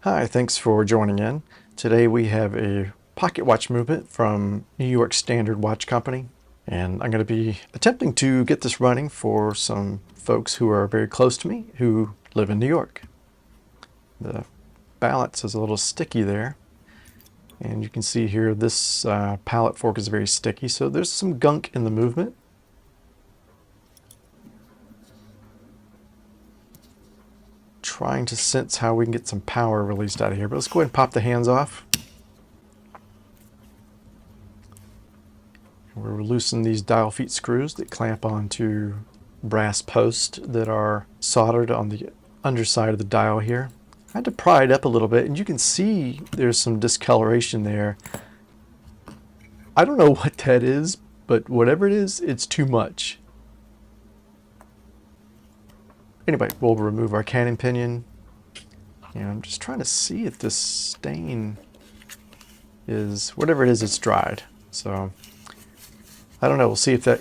Hi, thanks for joining in. Today we have a pocket watch movement from New York Standard Watch Company, and I'm going to be attempting to get this running for some folks who are very close to me who live in New York. The balance is a little sticky there, and you can see here this pallet fork is very sticky, so there's some gunk in the movement. Trying to sense how we can get some power released out of here, but let's go ahead and pop the hands off. We're loosening these dial feet screws that clamp onto brass posts that are soldered on the underside of the dial here. I had to pry it up a little bit, and you can see there's some discoloration there. I don't know what that is, but whatever it is, it's too much. Anyway, we'll remove our cannon pinion. And I'm just trying to see if this stain is, whatever it is, it's dried. So I don't know, we'll see if that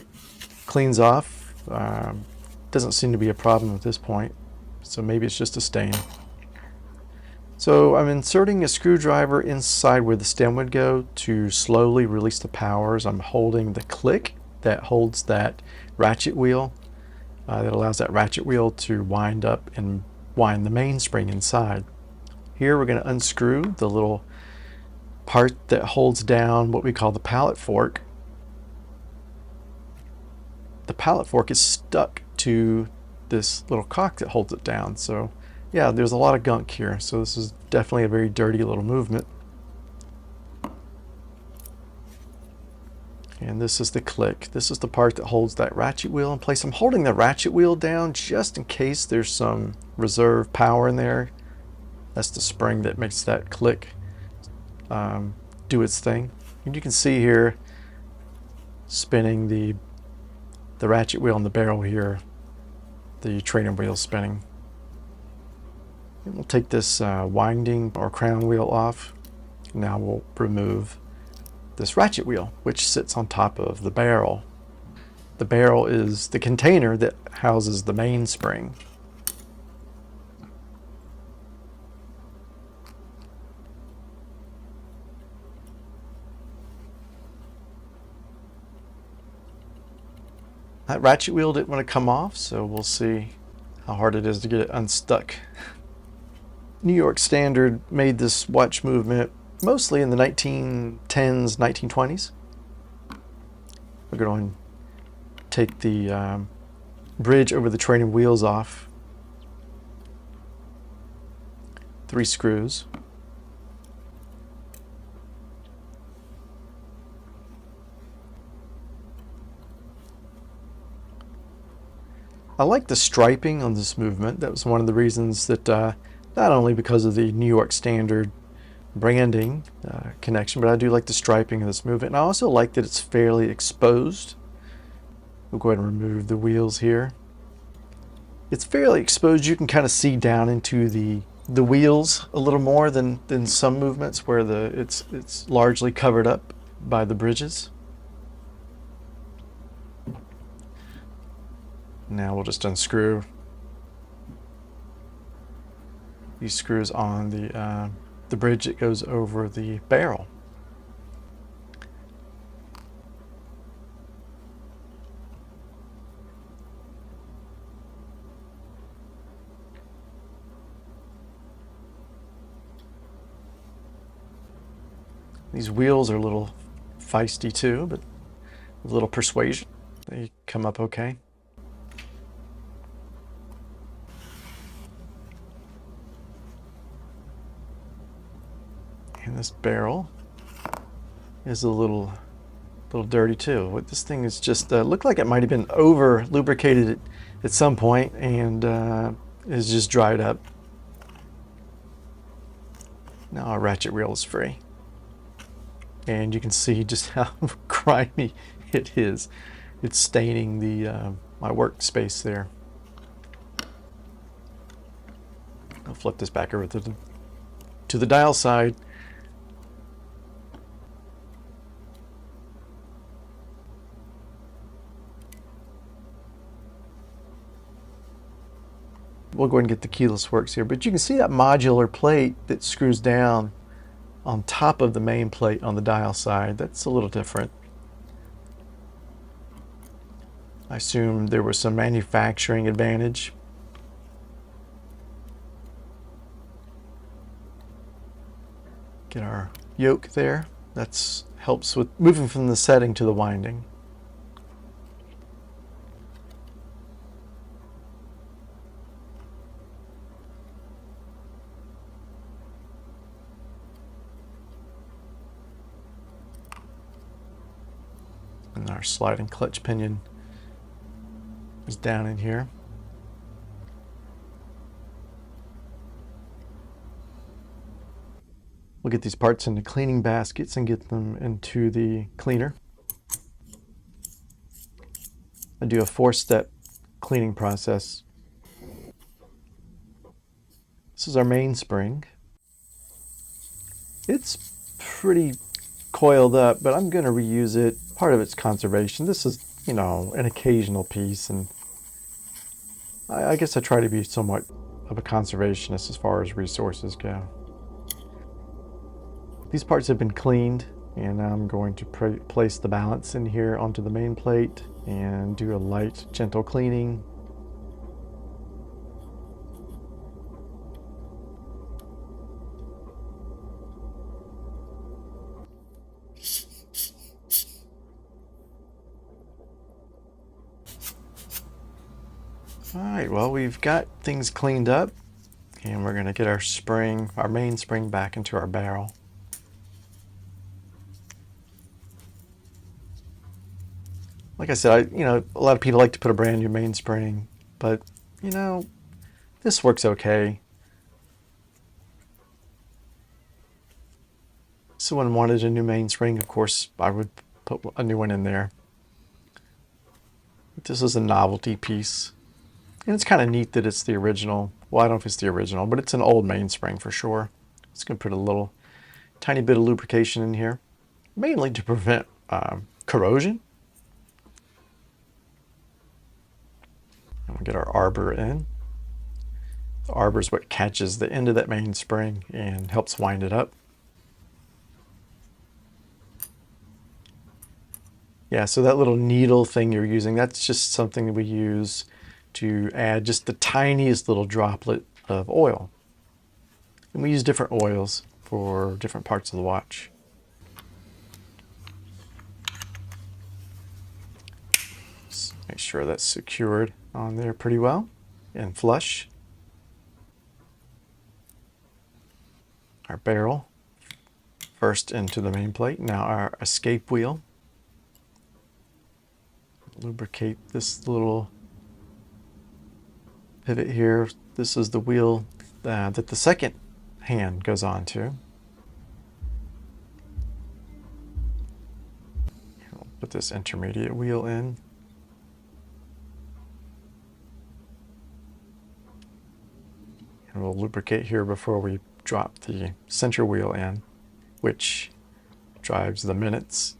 cleans off. Doesn't seem to be a problem at this point, so maybe it's just a stain. So I'm inserting a screwdriver inside where the stem would go to slowly release the powers. I'm holding the click that holds that ratchet wheel, that allows that ratchet wheel to wind up and wind the mainspring inside. Here we're going to unscrew the little part that holds down what we call the pallet fork. The pallet fork is stuck to this little cock that holds it down. So yeah, there's a lot of gunk here. So this is definitely a very dirty little movement. And this is the click. This is the part that holds that ratchet wheel in place. I'm holding the ratchet wheel down just in case there's some reserve power in there. That's the spring that makes that click do its thing. And you can see here spinning the ratchet wheel and the barrel here, the training wheel spinning. And we'll take this winding or crown wheel off. Now we'll remove this ratchet wheel, which sits on top of the barrel. The barrel is the container that houses the mainspring. That ratchet wheel didn't want to come off, so we'll see how hard it is to get it unstuck. New York Standard made this watch movement mostly in the 1910s, 1920s. We're going to take the bridge over the training wheels off. 3 screws. I like the striping on this movement. That was one of the reasons that, not only because of the New York Standard branding connection, but I do like the striping of this movement. And I also like that it's fairly exposed. We'll go ahead and remove the wheels here. It's fairly exposed. You can kind of see down into the wheels a little more than some movements where it's largely covered up by the bridges. Now we'll just unscrew these screws on the bridge that goes over the barrel. These wheels are a little feisty too, but a little persuasion, they come up okay. And this barrel is a little dirty too. This thing is just looked like it might have been over lubricated at some point and is just dried up. Now our ratchet wheel is free, and you can see just how grimy it is. It's staining the my workspace there. I'll flip this back over to the dial side. we'll go ahead and get the keyless works here. But you can see that modular plate that screws down on top of the main plate on the dial side. That's a little different. I assume there was some manufacturing advantage. Get our yoke there. That helps with moving from the setting to the winding. And our sliding clutch pinion is down in here. We'll get these parts into cleaning baskets and get them into the cleaner. I do a 4-step cleaning process. This is our mainspring. It's pretty coiled up, but I'm going to reuse it. Part of it's conservation. This is, you know, an occasional piece, and I guess I try to be somewhat of a conservationist as far as resources go. These parts have been cleaned, and I'm going to place the balance in here onto the main plate and do a light, gentle cleaning. Alright, well, we've got things cleaned up, and we're going to get our spring, our main spring, back into our barrel. Like I said, you know, a lot of people like to put a brand new mainspring, but, you know, this works okay. If someone wanted a new mainspring, of course, I would put a new one in there. But this is a novelty piece. And it's kind of neat that it's the original. Well, I don't know if it's the original, but it's an old mainspring for sure. It's going to put a little tiny bit of lubrication in here, mainly to prevent corrosion. And we'll get our arbor in. The arbor is what catches the end of that mainspring and helps wind it up. Yeah, so that little needle thing you're using, that's just something that we use to add just the tiniest little droplet of oil. And we use different oils for different parts of the watch. Just make sure that's secured on there pretty well and flush. Our barrel first into the main plate. Now our escape wheel. Lubricate this little pivot here. This is the wheel that the second hand goes on to. We'll put this intermediate wheel in. And we'll lubricate here before we drop the center wheel in, which drives the minutes.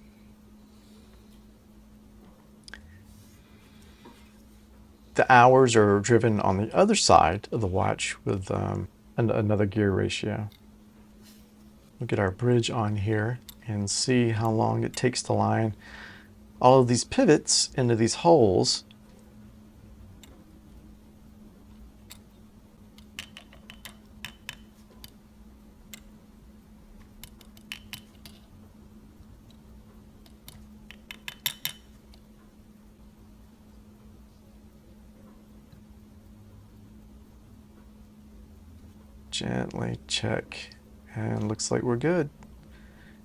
The hours are driven on the other side of the watch with another gear ratio. We'll get our bridge on here and see how long it takes to line all of these pivots into these holes. Gently check, and looks like we're good.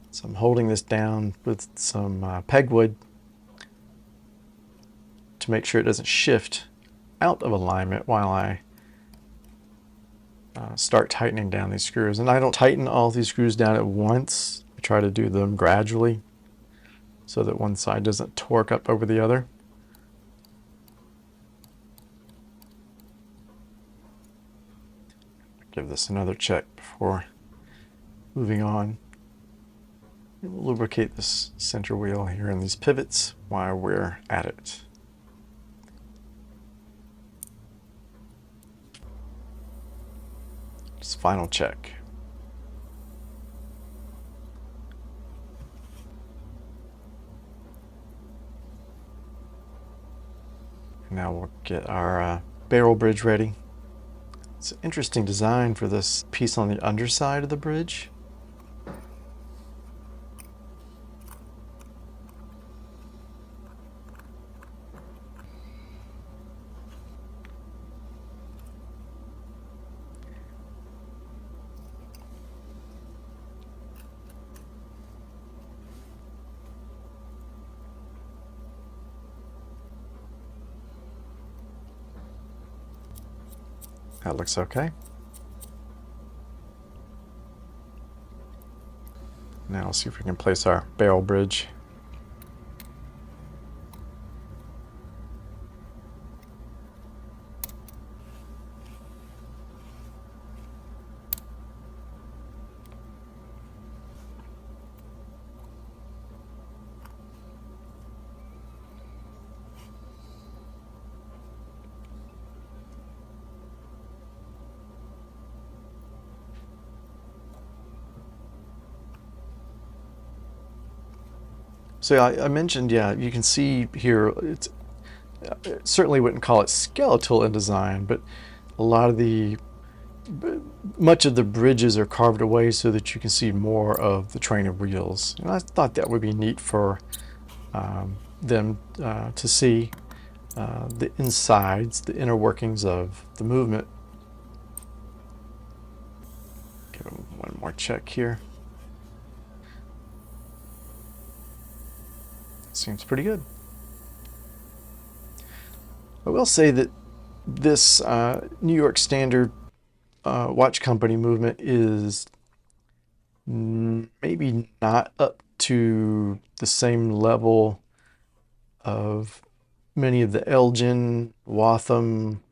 So I'm holding this down with some pegwood to make sure it doesn't shift out of alignment while I start tightening down these screws. And I don't tighten all these screws down at once. I try to do them gradually so that one side doesn't torque up over the other. Give this another check before moving on. And we'll lubricate this center wheel here and these pivots while we're at it. Just final check. Now we'll get our barrel bridge ready. It's an interesting design for this piece on the underside of the bridge. That looks okay. Now we'll see if we can place our barrel bridge. So I mentioned, yeah, you can see here, it certainly wouldn't call it skeletal in design, but a lot of much of the bridges are carved away so that you can see more of the train of wheels. And I thought that would be neat for them to see the insides, the inner workings of the movement. Give them one more check here. Seems pretty good. I will say that this New York Standard watch company movement is maybe not up to the same level of many of the Elgin, Waltham,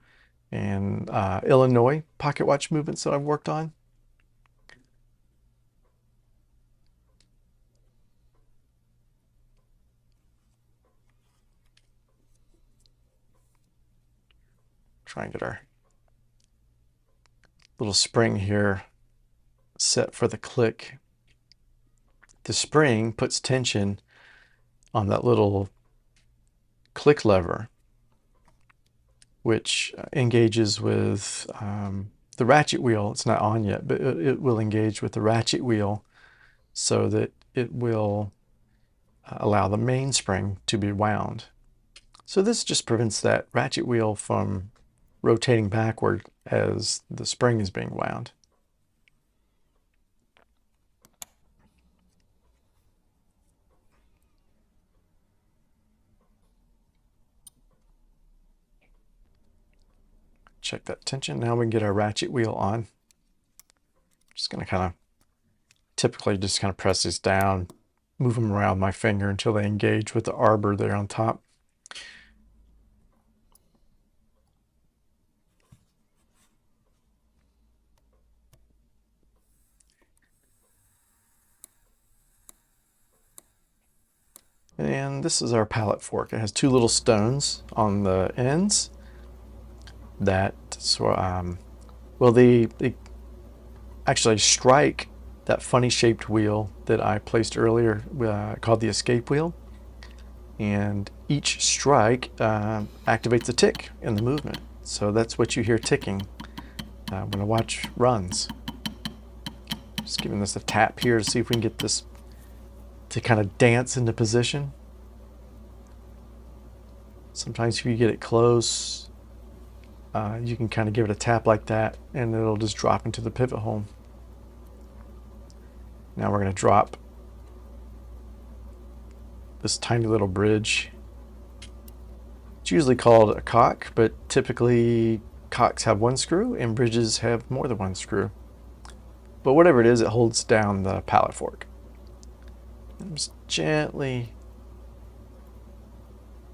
and Illinois pocket watch movements that I've worked on. Try and get our little spring here set for the click. The spring puts tension on that little click lever, which engages with the ratchet wheel. It's not on yet, but it will engage with the ratchet wheel so that it will allow the mainspring to be wound. So this just prevents that ratchet wheel from rotating backward as the spring is being wound. Check that tension. Now we can get our ratchet wheel on. Just going to kind of typically just kind of press these down, move them around my finger until they engage with the arbor there on top. And this is our pallet fork. It has two little stones on the ends that, well, they actually strike that funny shaped wheel that I placed earlier called the escape wheel. And each strike activates a tick in the movement. So that's what you hear ticking when a watch runs. Just giving this a tap here to see if we can get this to kind of dance into position. Sometimes if you get it close, you can kind of give it a tap like that and it'll just drop into the pivot hole. Now we're going to drop this tiny little bridge. It's usually called a cock, but typically cocks have one screw and bridges have more than one screw. But whatever it is, it holds down the pallet fork. I'm just gently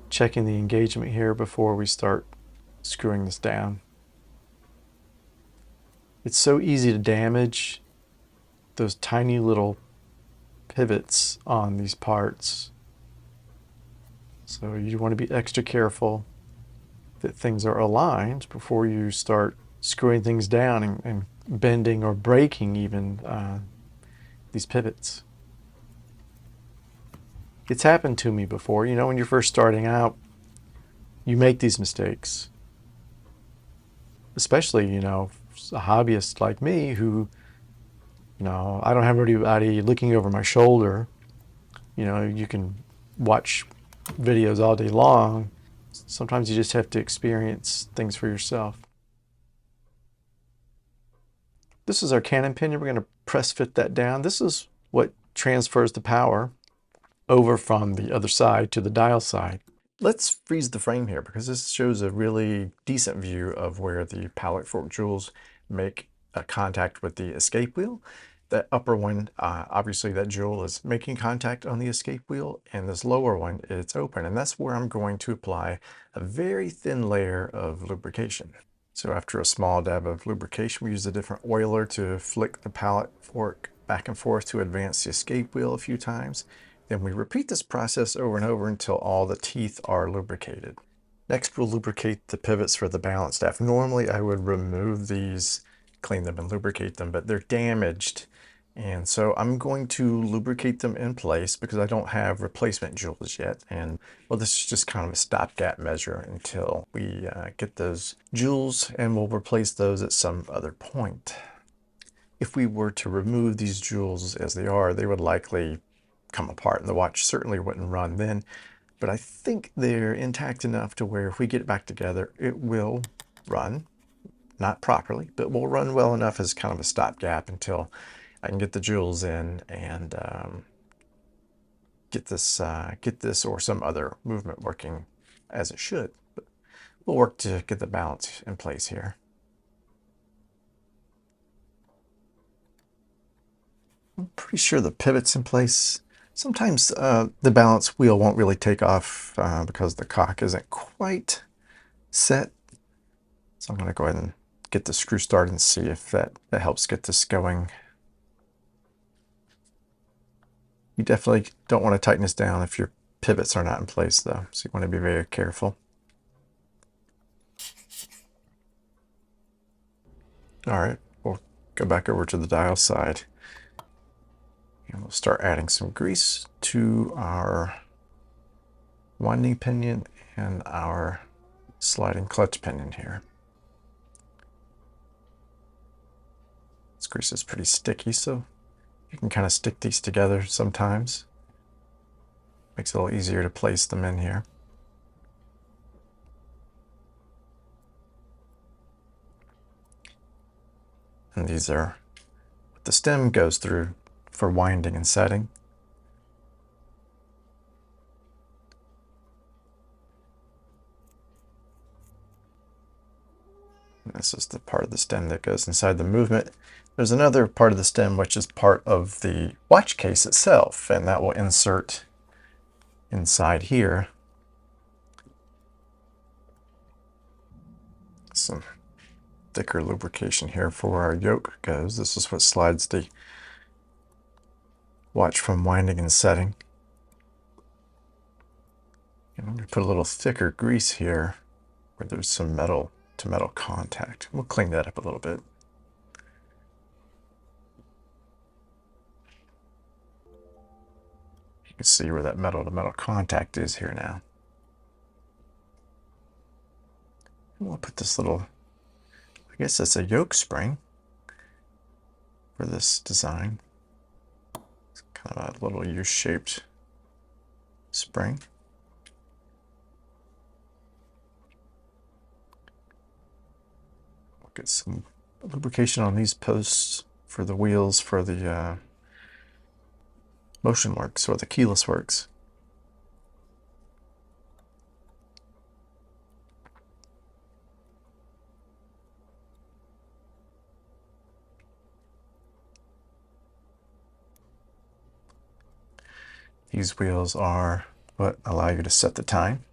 checking the engagement here before we start screwing this down. It's so easy to damage those tiny little pivots on these parts. So you want to be extra careful that things are aligned before you start screwing things down and bending or breaking even these pivots. It's happened to me before. You know, when you're first starting out, you make these mistakes. Especially, you know, a hobbyist like me who, you know, I don't have anybody looking over my shoulder. You know, you can watch videos all day long. Sometimes you just have to experience things for yourself. This is our cannon pinion. We're going to press fit that down. This is what transfers the power over from the other side to the dial side. Let's freeze the frame here because this shows a really decent view of where the pallet fork jewels make a contact with the escape wheel. That upper one, obviously that jewel is making contact on the escape wheel, and this lower one, it's open. And that's where I'm going to apply a very thin layer of lubrication. So after a small dab of lubrication, we use a different oiler to flick the pallet fork back and forth to advance the escape wheel a few times. Then we repeat this process over and over until all the teeth are lubricated. Next, we'll lubricate the pivots for the balance staff. Normally, I would remove these, clean them and lubricate them, but they're damaged. And so I'm going to lubricate them in place because I don't have replacement jewels yet. And well, this is just kind of a stopgap measure until we get those jewels, and we'll replace those at some other point. If we were to remove these jewels as they are, they would likely come apart and the watch certainly wouldn't run then. But I think they're intact enough to where if we get it back together, it will run. Not properly, but will run well enough as kind of a stopgap until I can get the jewels in and get this or some other movement working as it should. But we'll work to get the balance in place here. I'm pretty sure the pivot's in place. Sometimes the balance wheel won't really take off because the cock isn't quite set. So I'm going to go ahead and get the screw started and see if that helps get this going. You definitely don't want to tighten this down if your pivots are not in place though, so you want to be very careful. All right, we'll go back over to the dial side. And we'll start adding some grease to our winding pinion and our sliding clutch pinion here. This grease is pretty sticky, so you can kind of stick these together sometimes. Makes it a little easier to place them in here. And these are what the stem goes through for winding and setting. And this is the part of the stem that goes inside the movement. There's another part of the stem which is part of the watch case itself, and that will insert inside here. Some thicker lubrication here for where our yoke goes. This is what slides the watch from winding and setting. And I'm going to put a little thicker grease here where there's some metal to metal contact. We'll clean that up a little bit. You can see where that metal to metal contact is here now. And we'll put this little, I guess that's a yoke spring for this design. It's kind of a little U-shaped spring. We'll get some lubrication on these posts for the wheels for the motion works or the keyless works. These wheels are what allow you to set the time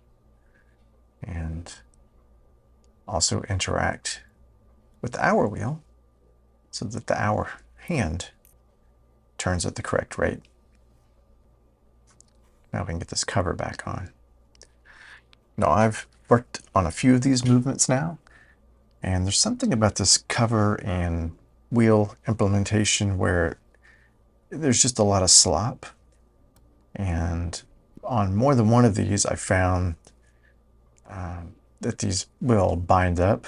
and also interact with the hour wheel so that the hour hand turns at the correct rate. Now we can get this cover back on. Now I've worked on a few of these movements now, and there's something about this cover and wheel implementation where there's just a lot of slop. And on more than one of these, I found that these will bind up.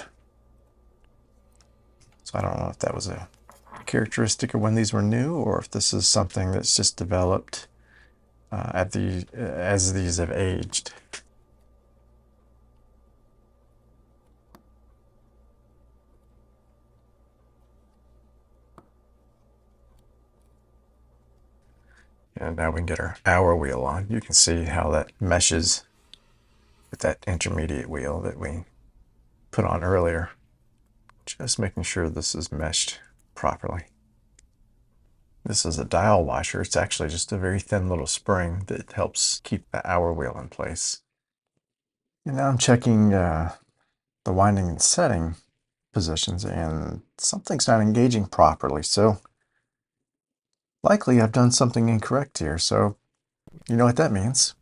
So I don't know if that was a characteristic of when these were new, or if this is something that's just developed as these have aged. And now we can get our hour wheel on. You can see how that meshes with that intermediate wheel that we put on earlier. Just making sure this is meshed properly. This is a dial washer. It's actually just a very thin little spring that helps keep the hour wheel in place. And now I'm checking the winding and setting positions, and something's not engaging properly. So likely I've done something incorrect here. So you know what that means.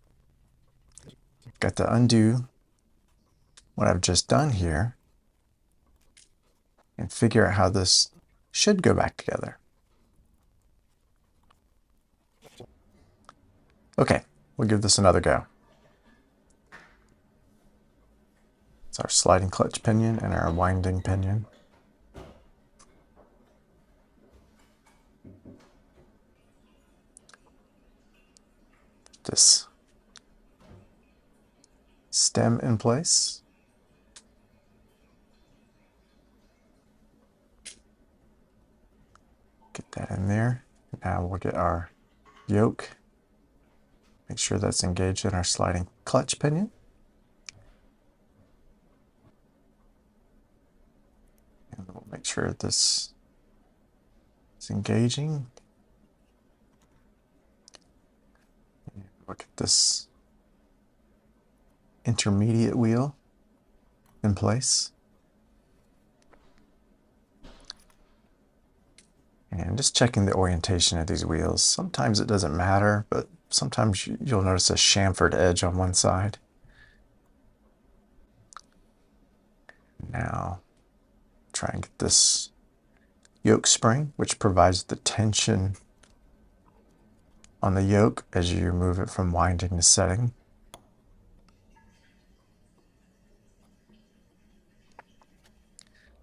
Got to undo what I've just done here and figure out how this should go back together. Okay, we'll give this another go. It's our sliding clutch pinion and our winding pinion. This stem in place. Get that in there. Now we'll get our yoke. Make sure that's engaged in our sliding clutch pinion. And we'll make sure this is engaging. And look at this intermediate wheel in place. And just checking the orientation of these wheels. Sometimes it doesn't matter, but sometimes you'll notice a chamfered edge on one side. Now, try and get this yoke spring, which provides the tension on the yoke as you move it from winding to setting.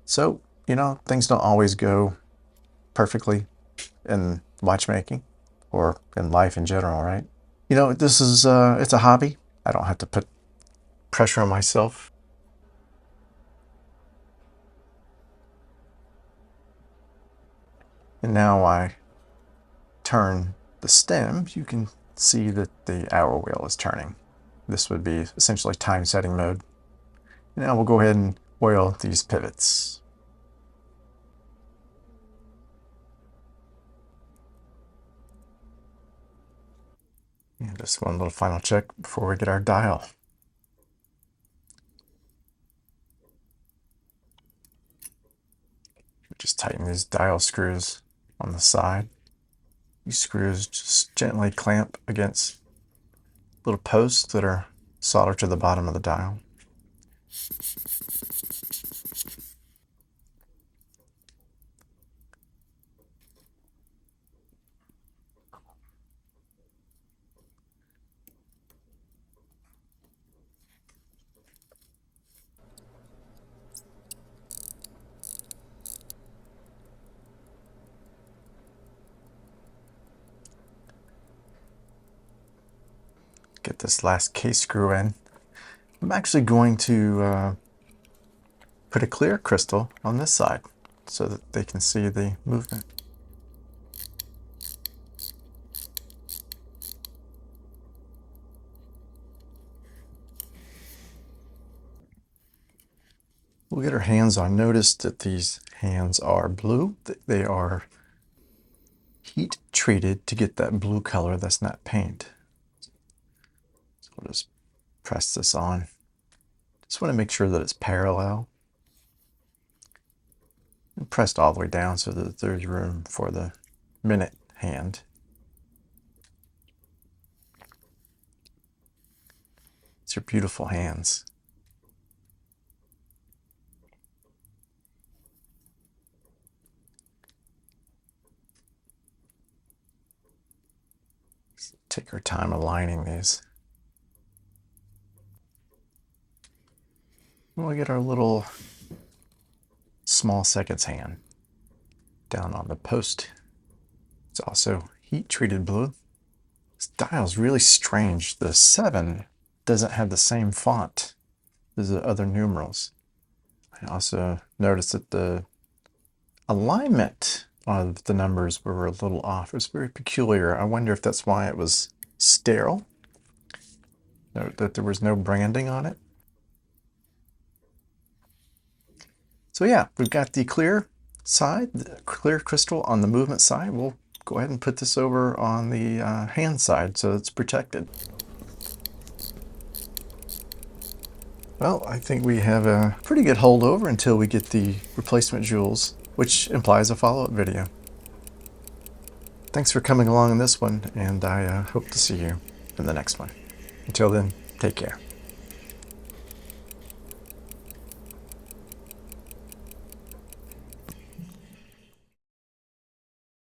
So, you know, things don't always go perfectly in watchmaking or in life in general, right? You know, this is it's a hobby. I don't have to put pressure on myself. And now I turn the stem, you can see that the hour wheel is turning. This would be essentially time setting mode. And now we'll go ahead and oil these pivots. And just one little final check before we get our dial. Just tighten these dial screws on the side. These screws just gently clamp against little posts that are soldered to the bottom of the dial. Get this last case screw in. I'm actually going to put a clear crystal on this side so that they can see the movement. We'll get our hands on. Notice that these hands are blue. They are heat treated to get that blue color that's not paint. So we'll just press this on. Just want to make sure that it's parallel. And pressed all the way down so that there's room for the minute hand. These are beautiful hands. Take our time aligning these. We'll get our little small seconds hand down on the post. It's also heat treated blue. This dial's really strange. The 7 doesn't have the same font as the other numerals. I also noticed that the alignment of the numbers were a little off. It was very peculiar. I wonder if that's why it was sterile. Note that there was no branding on it. So yeah, we've got the clear side, the clear crystal on the movement side. We'll go ahead and put this over on the hand side so it's protected. Well, I think we have a pretty good holdover until we get the replacement jewels, which implies a follow-up video. Thanks for coming along in this one, and I hope to see you in the next one. Until then, take care.